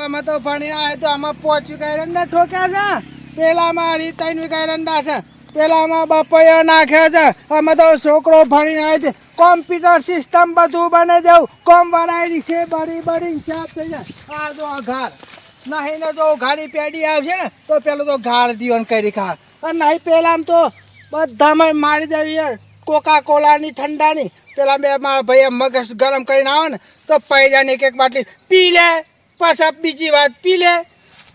અમે તો ભણી આવ્યા તો આમાં 5 વીઘા એરંડા ઠોક્યા છે, પેલામાં 3 વીઘા એરંડા છે, પેલામાં બપૈયા નાખ્યા છે. અમે તો છોકરો ભણીને આવ્યો છે, કોમ્પ્યુટર સિસ્ટમ બધું બને દેવું, કોમ બનાવી છે, બળી સાફ થઈ જાય. આ જો ઘાર નહીં ને જો ઘાડી પેડી આવશે ને તો પેલો તો ઘાડ દીવન કરી ખા, અને નહીં પેલામાં તો બધામાં મારી દેવી યાર, કોકા કોલાની ઠંડાની. પેલા બે મારા ભાઈ મગજ ગરમ કરીને આવે ને તો પૈજાની એક બાટલી પી લે, પાછા બીજી વાત પી લે,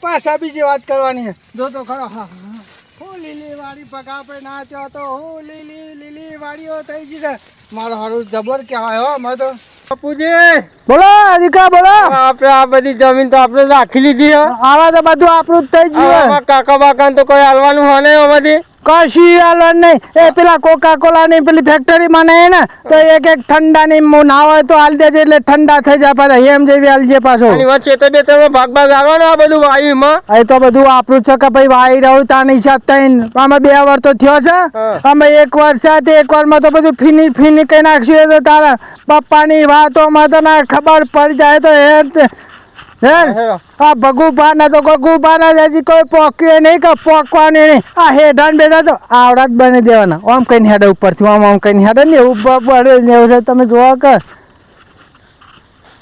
પાછા બીજી વાત કરવાની છે. જો તો ખરો. હા હું લીલી વાળી પગા ના થયો તો હું લીલી વાળીઓ થઈ ગઈ છે. મારો હારું જબર કહેવાય હો. મેં તો બાપુજી બોલો દીકા બોલો. આપણે આ બધી જમીન તો આપણે રાખી લીધી. આવા તો બધું આપણું જ થઈ ગયું. કાકા બાકા તો કોઈ હાલવાનું હોય ને બધી કશી હાલવાનું નહીં. એ પેલા કોકા કોલા ની પેલી ફેક્ટરી માં નહીં ને તો એક ઠંડા ની ના હોય તો હાલ દેજે, એટલે ઠંડા થઈ જાય પાછા એમ જેવી હાલજે પાછો. વચ્ચે તો બે તમે ભાગ આવવાનો આ બધું વાયુમાં. એ તો બધું આપણું છે કે ભાઈ વાઈ રહ્યું તાની હિસાબ થઈને. અમે 2 વાર તો થયો છે, અમે 1 વાર છે તે 1 વારમાં તો બધું ફીની કઈ નાખ્યું. તો તારા પપ્પાની વાતોમાં તો ના ખબર પડી જાય તો આ ભગુભા ને તો ગગુભા ને હજી કોઈ પોક્યું નહીં કે પોકવાની નહીં. આ હેઠાણ બેઠા તો આવડા જ બની દેવાના. આમ કઈ હેડે ઉપરથી આમ કઈ હેડે ને એવું બળે એવું છે. તમે જોવા કે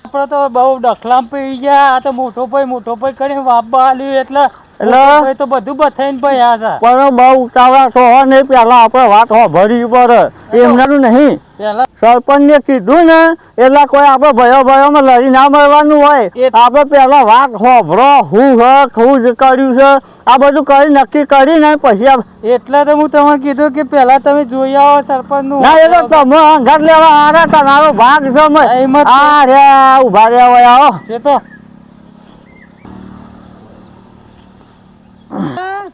આપડે તો બહુ ડખલામ પી ગયા. આ તો મોટો ભાઈ કરીને વાપવા આલ્યું એટલે તો બધું બથાઈને ભાઈ આ છે. પણ બહુ ઉતાવળા તો હો નહીં, પેલા આપણે વાત હો ભરી પડે એમનાનું નહીં. સરપંચ ને કીધું ને એટલે કોઈ આપડે ભયોમાં લડી ના મળવાનું હોય. આપડે પેલા વાત હોભરો હું કર્યું છે આ બધું કરી નક્કી કરી ને પછી એટલે તો હું તમને કીધું કે પેલા તમે જોઈ આવો સરપંચ નું. ના એ તો તમે અંગત લેવા આરે તમારો ભાગ છે. આ રે ઉભા રહ્યા હોય છે તો.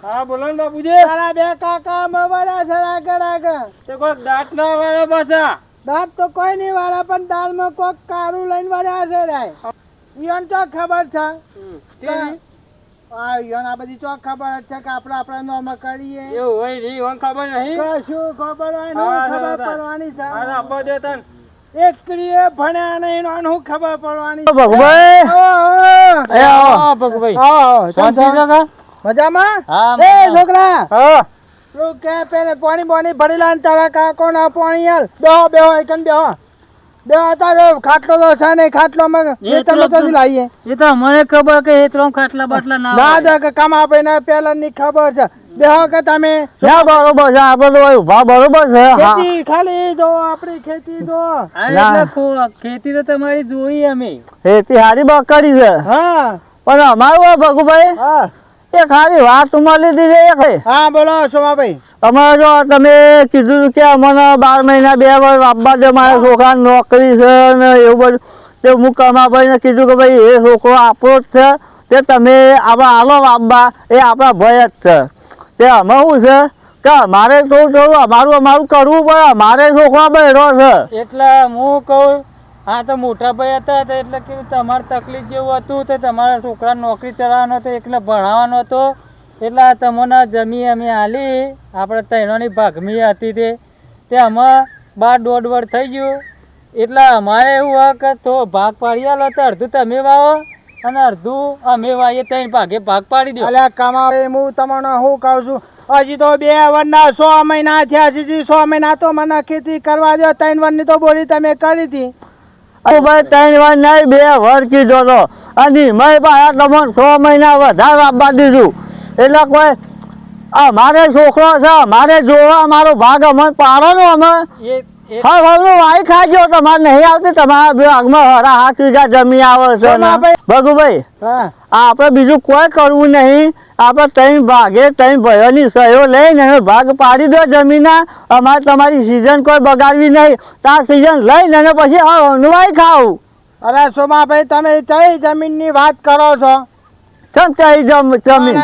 હા બોલો ને બાપુજી. તારા 2 કાકા મવાડા છે આગળ. તે કોઈ દાંત ના વાળા પાછા. દાંત તો કોઈ નહીં વાળા, પણ દાળમાં કોક કારું લઈને વાળા છે રે. ઈયોન ચો ખબર છે આ બધી ચો ખબર છે કે આપણા નોમાં કરીએ એવું હોય નહીં. મને ખબર નહીં. શું ખબર હોય ને ખબર પડવાની છે. આપો દે તન એક સ્ત્રીએ ભણ્યા નહીં હું ખબર પડવાની. ભગભાઈ ભગભાઈ મજામાં? એ છોકરા તું કે પેલે પાણી ભરેલા ને તારા કાકો ના પાણી યાર બેહો એકન બેહો તારો ખાટલો તો છે નહીં. ખાટલો માં લાવીએ એ તો મને ખબર કે એ ત્રણ ખાટલા બાટલા ના દે કે કામ આપે ને પેલા ની ખબર છે. બેહો કે તમે બરોબર છે આપડે ઉભા બરોબર છે. ખેતી ખાલી જો આપણી ખેતી જો ખેતી તો તમારી જોઈ અમે. ખેતી હારી બકરી છે. હા પણ અમારું ભગુભાઈ હા એ ખાલી વાત મળી દીધી. હા બોલો સોમાભાઈ. અમારે જો તમે કીધું કે અમને 12 મહિના 2 વાર આપવા દે, મારા છોકરાની નોકરી છે ને એવું બધું. તે હું કમાભાઈ ને કીધું કે ભાઈ એ છોકરો આપણો જ છે, તે તમે આપણા હાલો આપવા એ આપણા ભય જ છે. તે અમે શું છે કે અમારે થોડું અમારું કરવું પડે. અમારે છોકરા બહેરો છે એટલે હું કહું હા તો મોટા ભાઈ હતા એટલે કે તમારે તકલીફ જેવું હતું તો તમારા છોકરા નોકરી ચલાવવાનો હતો, એટલે ભણાવવાનો હતો. એટલે તમને જમી અમે હાલી આપણે તૈનોની ભાગમી હતી તે અમે 12 વર્ષ થઈ ગયું. એટલે અમારે એવું હોય કે તો ભાગ પાડી આલો તો અડધું તમે વાવો અને અડધું અમે વાવીએ. 3 ભાગે ભાગ પાડી દો. અલ્યા કમાવે હું તમને શું કહું છું, હજી તો 2 વર્ષના 100 મહિના થયા છે. 100 મહિના તો મને ખેતી કરવા દો. 3 વર્ષની તો બોલી તમે કરી હતી. ભાઈ 3 વાર નહીં 2 વર્ષ કીધો તો, અને મેં પાછા તમને 6 મહિના વધારે આપવા દીધું. એટલે કોઈ અમારે છોકરો છે, અમારે જોવા અમારો ભાગ અમે પાડો અમે વાઈ ખાજો. તમારે નહીં આવતી તમારા ભાગમાં હરા 7 વીઘા જમીન આવે છે ભગુભાઈ. આપડે બીજું કોઈ કરવું નહીં. આપડે 3 ભાગે 3 ભાઈઓની સહીઓ લઈને ભાગ પાડી દો જમીનના. અમારે તમારી સીઝન કોઈ બગાડવી નહીં. આ સીઝન લઈને પછી અનવાઈ ખાવું. અરે સોમાભાઈ તમે કઈ જમીન ની વાત કરો છો? કેમ કઈ જમીન?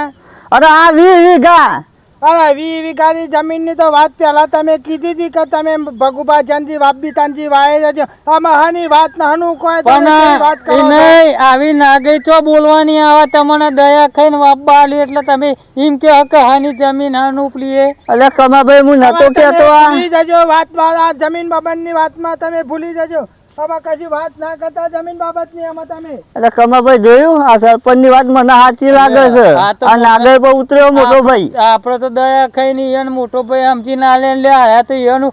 અરે આ 20 વીઘા. અરે 20 વીઘાની જમીન ની તો વાત પેલા તમે કીધી હતી કે તમે ભગુભા જનજી વાપી તાનજી વાય જજો. આમાં હાની વાત ના હનું કોઈ વાત કરો નહીં. આવી નાગઈ ચો બોલવાની આવે તમને દયા ખાઈને વાપવા આલી એટલે તમે એમ કે હાની જમીન હાનું પ્લીએ. અલે કમાભાઈ હું નતો કેતો. ભૂલી જજો વાત. જમીન બાબન ની વાતમાં તમે ભૂલી જજો. આમાં કશી વાત ના કરતા જમીન બાબતની આમાં તમે. એટલે કમાભાઈ જોયું આ સરપંચની વાત મને સાચી લાગે છે. આ નાગર પર ઉતર્યો મોટો ભાઈ. આપડે તો દયા ખાઈ ને એને મોટો ભાઈ સમજી ના લે આ તો એનું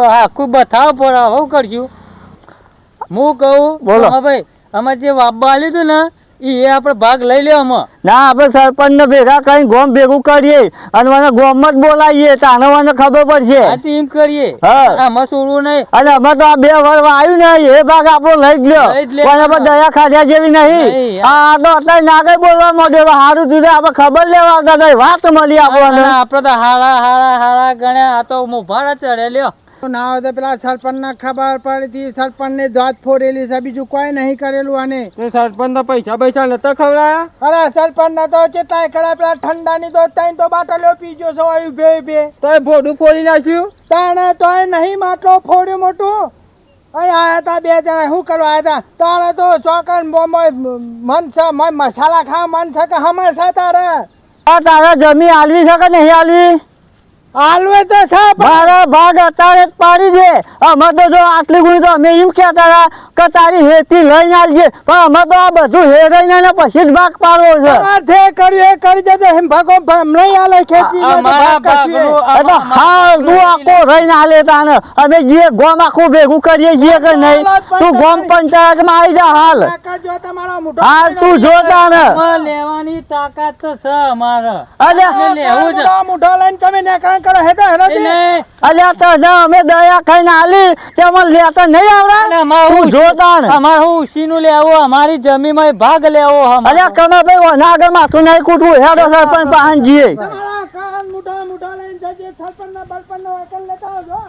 આખું બતાવ પડે હું કરશું. હું કહું બોલો ભાઈ અમે જે વાપવા આલ્યું હતું ને એ આપણે ભાગ લઈ લે અમે. ના આપણે સરપંચ ને ભેગા કરીને ગોમ ભેગું કરીએ અને મને ગોમ જ બોલાવીએ તાને મને ખબર પડશે. એમ કરીએ આમાં છોડવું નહીં. અને અમે તો આ 2 વર્ષ આવ્યું ને એ ભાગ આપણો લઈ જ લ્યો પણ આપણે દયા ખાધ્યા જેવી નહીં. આ તો અત્યારે નાગર બોલવા માંડ્યો સારું થયું આપણે ખબર લેવા આવતા વાત મળી આપણને. આપડે તો હારા ગણ્યા આ તો મોભાડા ચડે લ્યો. ના હોય તો પેલા સરપંચ ને ખબર પડી સરપંચ ને દાંત ફોડેલી છે બીજું કોઈ નહીં કરેલું આને. સરપંચ ના પૈસા નતા ખવડાયા. અરે સરપંચ ના તો ચેટલાય ખરા પેલા ઠંડા ની તો 3 બાટલીઓ પીજો છો બે તોય ભોડું ફોડી નાખ્યું. તાણે તોય નહીં માટલો ફોડ્યું મોટું. અહીં આયા તા 2 જણા શું કરવા આયા તા તાણે તો ચોકન મન છે મસાલા ખા મન છે કે હમાસા તારે. તારા જમી હાલવી છે કે નહીં હાલવી? હાલવે તો સાહેબ મારા ભાગ અત્યારે જ પાડી દે. અમે તો જો આટલી ગુણી તો અમે એમ કહેતા હતા કે તારી હેતી લઈને આવજે પણ અમે તો આ બધું હેરાઈને ને પછી જ ભાગ પાડવો છે. જે કર્યું એ કરી દેજો એમ ભાગો નહીં હાલે ખેતી હા તું આખો રહીને હાલે તાને અમે જે ગોમ આખું ભેગું કરીએ છીએ કે નહીં તું ગોમ પંચાયત માં આવી જા હાલ હાલ તું જો તાને લેવાની તાકાત તો છે અમારે. મોઢો લઈને તમે નેકળા કરો હે તો અલ્યા તો અમે દયા ખાઈને હાલી તેમાં લેતા નહીં આવડે. તું જો તાને અમારે હું ઉસીનું લેવું અમારી જમીનમાં ભાગ લેવો. અલ્યા કમે ભાઈ ઓના આગળ માથું નહીં કૂટવું હેડો સરપંચ પાહન જીએ. મોઢો લઈને જજે સરપંચ ના બળપણ નો વકલ લેતા આવજો.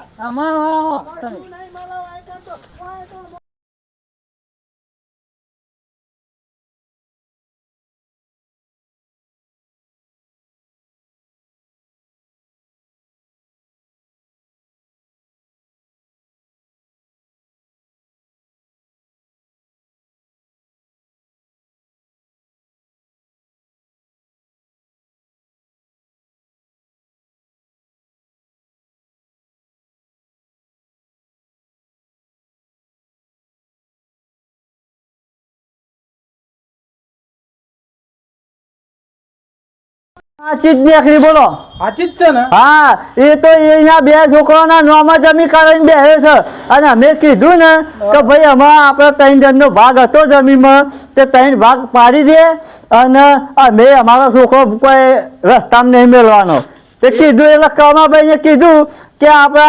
સાચી જ નીકળી બોલો. સાચી જ છે ને. હા એ તો એના 2 છોકરાના નામમાં જમી કરીને બેસે છે અને અમે કીધું ને કે ભાઈ અમારા આપણે 3 જણનો ભાગ હતો જમીનમાં તે 3 ભાગ પાડી દે અને અમે અમારો છોકરો કોઈ રસ્તામાં નહીં મેળવાનો તે કીધું. એટલે કમાભાઈને કીધું કે આપણે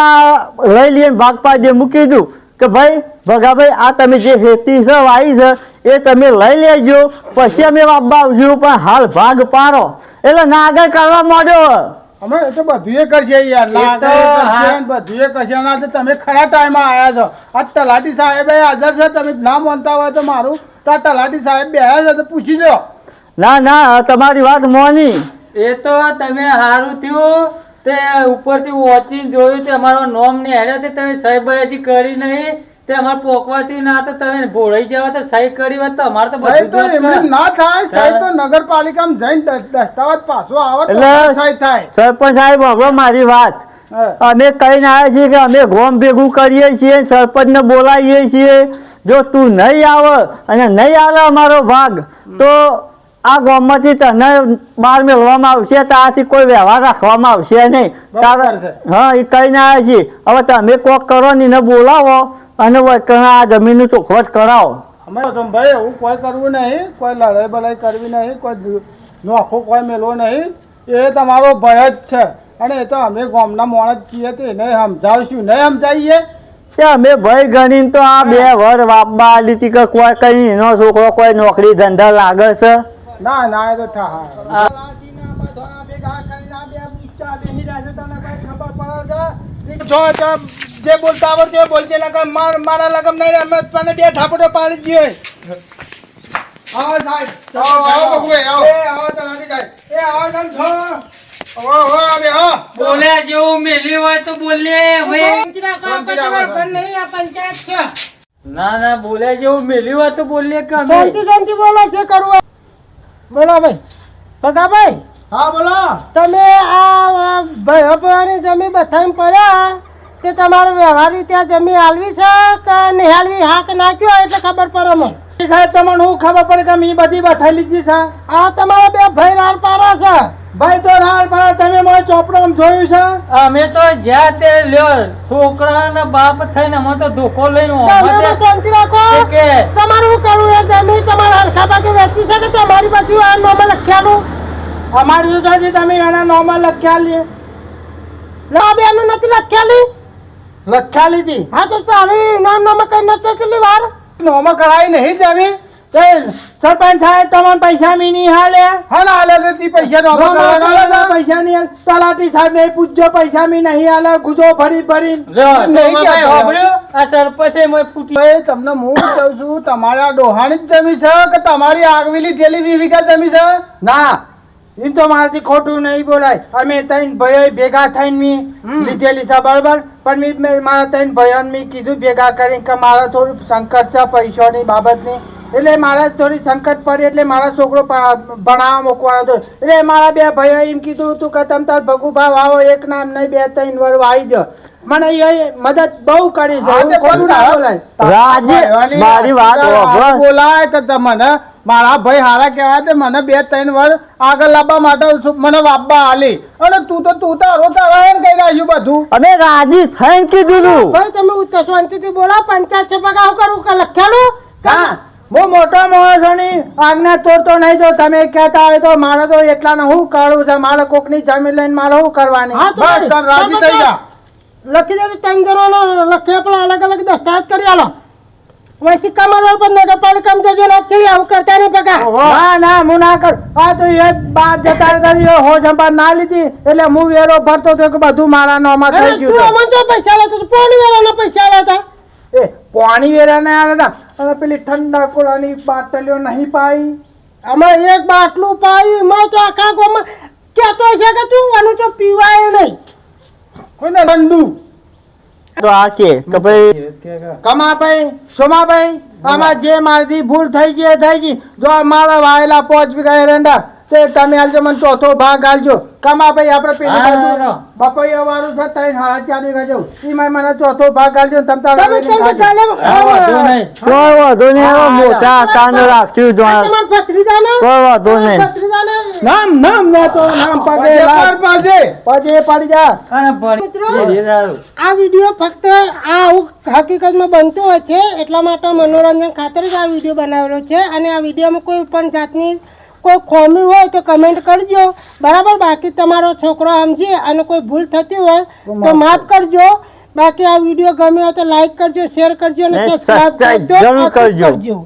લઈ લઈએ ભાગ પાડી દે. હું કીધું કે ભાઈ ભગાભાઈ આ તમે જે ખેતી છે વાવી છે એ તમે લઈ લેજો પછી અમે વાપવા આવશું પણ હાલ ભાગ પાડો. એટલે નાગર કરવા માંડ્યો. અમે તો બધું એ કરશે યાર બધું એ કરશે ના તો તમે ખરા ટાઈમમાં આવ્યા છો. આ તલાટી સાહેબ હાજર છે તમે ના માનતા હોય તો મારું તો તલાટી સાહેબ બેહ્યા છે તો પૂછી લો. ના તમારી વાત મોની. એ તો તમે સારું થયું તે ઉપરથી વોચિંગ જોયું તે અમારો નોમ ને હેડ્યા તે તમે સાહેબ હજી કરી નહીં તે અમારે પોકવાથી ના તો તમે ભોળાઈ જવા તો સહી કરી હોત તો અમારે તો બધું ના થાય. સાહેબ તો નગરપાલિકામાં જઈને દસ્તાવેજ પાછો આવે તો સહી થાય. સરપંચ સાહેબ હવે મારી વાત અમે કહીને આવ્યા છીએ કે અમે ગોમ ભેગું કરીએ છીએ સરપંચ ને બોલાવીએ છીએ. જો તું નહીં આવે અને નહીં આવે અમારો ભાગ તો આ ગામમાંથી તને બહાર મેળવામાં આવશે ત્યાંથી કોઈ વ્યવહાર રાખવામાં આવશે નહીં. હા એ કહીને આવ્યા છીએ. હવે તમે કોક કરો ને એને બોલાવો અને આ જમીનનું ચોખવટ કરાવો. અમે ભાઈ એવું કોઈ કરવું નહીં, કોઈ લડાઈ બડાઈ કરવી નહીં, કોઈ નોખો કોઈ મેળવો નહીં. એ તમારો ભય જ છે અને એ તો અમે ગામના માણસ છીએ તો એને સમજાવશું. નહીં સમજાવીએ અમે ભાઈ ગણીને તો આ 2 વર વાપવા આલી હતી કે કોઈ કઈ એનો છોકરો કોઈ નોકરી ધંધા લાગે છે. ના ના એ તો થાય. જે બોલતા આવડતું બોલજે લગમ મારા લગમ નહીં અમે તને 2 થાપડો પાડી દઈએ. આવો સાહેબ આવો બબુએ આવો. એ આવો તો લાગી જાય. એ આવો તમ છો. આવો આવે હો. બોલે જેવું મેલી હોય તો બોલે હવે. પંચાયત છે. ના બોલે જેવું મેલી હોય તો બોલે કે અમે શાંતિ બોલો છે કરવું. બોલો ભાઈ પગાભાઈ. હા બોલો. તમે આ ભાઈ જમીન બધાને પડ્યા તે તમારે વ્યવહારી ત્યાં જમીન હાલવી છે કે નહીં હાલવી, હા કે ના કયો એટલે ખબર પડે મને. સાહેબ તમને હું ખબર પડે કે મેં બધી બતાવી લીધી છે. આ તમારા બે ભાઈ રાર પારા છે. ભાઈ તો રાડ પાડ તમે મારો ચોપડામાં જોયું છે. અમે તો જ્યાં તે લ્યો છોકરાના બાપ થઈને અમે તો ધોકો લઈને તમે અમે એમાં શાંતિ રાખો. કે તમારું શું કરવું એ જમીન તમારા હરખા ભાગે વેચી છે કે તમારી પાછી આ નોમાં લખ્યાનું? અમારી જોડે તમે એના નોમાં લખ્યા લે લા બેનું નથી લખ્યાલી? લખ્યા લીધી. હા તો તારી નોમાં કઈ નથી કેટલી વાર નોમાં કરાવી નહીં જમી. તે સરપંચ સાહેબ તમને પૈસા મી નહીં હાલે. હા ના હાલે તો તી પૈસા નોમાં કરાવવાના. પૈસા નહીં હાલે. તલાટી સાહેબ ને પૂછજો પૈસા મી નહીં હાલે. ગુજો ભરી ભરી લ્યો, નહીં તમે કહેતો. સાંભળ્યું? આ સરપંચે મોય ફૂટી ભાઈ તમને હું કહું છું તમારા ડોહાણી જ જમી છે કે તમારી આગવીલી થેલી 20 વીઘા જમી છે? ના એમ તો મારાથી ખોટું નહીં બોલાય. અમે ત્રણ ભાઈઓ ભેગા થઈને મી લીધેલી છે બરાબર, પણ મેં મારા ત્રણ ભાઈઓને મેં કીધું ભેગા કરીને કે મારા થોડું સંકટ છે પૈસાની બાબતની, એટલે મારા થોડી સંકટ પડી એટલે મારા છોકરો ભણાવવા મૂકવાનો હતો. એટલે મારા બે ભાઈઓ એમ કીધું હતું કે તમે તાર ભગુ ભાવ આવો એક નામ નહીં 2-3 વાર આવી જાઓ. મને એ મદદ બહુ કરી છે. હું ખોટું ના બોલાય. રાજી મારી વાત સાંભળો. બોલાય તો તમને મારા ભાઈ હારા કહેવાય તે મને 2-3 વાર આગળ લાવવા માટે મને વાપવા આલી અને તું તો તારો તારા કઈ રાખ્યું બધું. અમે રાજી થઈને કીધું તું. ભાઈ તમે ઉત્તર શાંતિથી બોલો. પંચાયત છે પગાર કરું કે લખ્યાનું? હા બહુ મોટા માણસોની આજ્ઞા તોડતો નહીં. જો તમે કહેતા હોય તો મારે તો એટલાને હું કરું છે. મારે કોકની જમીન લઈને મારે શું કરવાની? હા તો બસ તમે રાજી થઈ જા. લખી દેજો 3 જણોનો લખ્યા પણ અલગ અલગ દસ્તાવેજ કરી આલો. હવે સિક્કામાં પણ નગરપાલિકામાં જજો ના છે આવું કરતા નહીં પગાર. ના ના હું ના કર. આ તો એ બહાર જતા રહેતા હો જંપાર ના લીધી એટલે હું વેરો ભરતો હતો કે બધું મારા નામમાં થઈ અરે તું ગયું અમને તો પૈસા લેતો તો પોણી વાળાના પૈસા લેતા. છે. એ પાણી વેરા ને આના અને પેલી ઠંડા કોળાની બાટલીઓ નહીં પાઈ. અમે એક બાટલું પાયું મેં તો આખા ગામમાં કહેતો છે કે તું આનું તો પીવાય નહીં. કોઈને ઠંડુ તો આ કે ભાઈ કમાભાઈ સોમાભાઈ આમાં જે મારી ભૂલ થઈ ગઈ એ થઈ ગઈ. જો મારા વાયેલા 5 વીઘા એરંડા તે તમે આલજો મને ચોથો ભાગ આલજો. કમાભાઈ આપણે પેલી હા, બાજુ હા. બપૈયા વાળું છે 3-4 વીઘા જેવું એમાં મને ચોથો ભાગ આલજો. તમે તમે તારે કેમ કાલે હા, વાંધો નહીં. કોઈ વાંધો નહીં. હવે મોટા કાન રાખ્યું જો તમાર ભત્રીજાને કોઈ વાંધો નહીં. ભત્રીજાને નામ ના તો નામ પગે પગે પડી જા. અને ભણી મિત્રો. એ દારૂ. આ વિડીયો ફક્ત આ આવું હકીકતમાં બનતો હોય છે એટલા માટે મનોરંજન ખાતર જ આ વિડીયો બનાવેલો છે. અને આ વિડીયોમાં કોઈ પણ જાતની કોઈ ખોમી હોય તો કમેન્ટ કરજો બરાબર. બાકી તમારો છોકરો સમજી અને કોઈ ભૂલ થતી હોય તો માફ કરજો. બાકી આ વિડીયો ગમ્યો હોય તો લાઈક કરજો, શેર કરજો અને અને સબસ્ક્રાઇબ subscribe જરૂર કરજો. કરજો.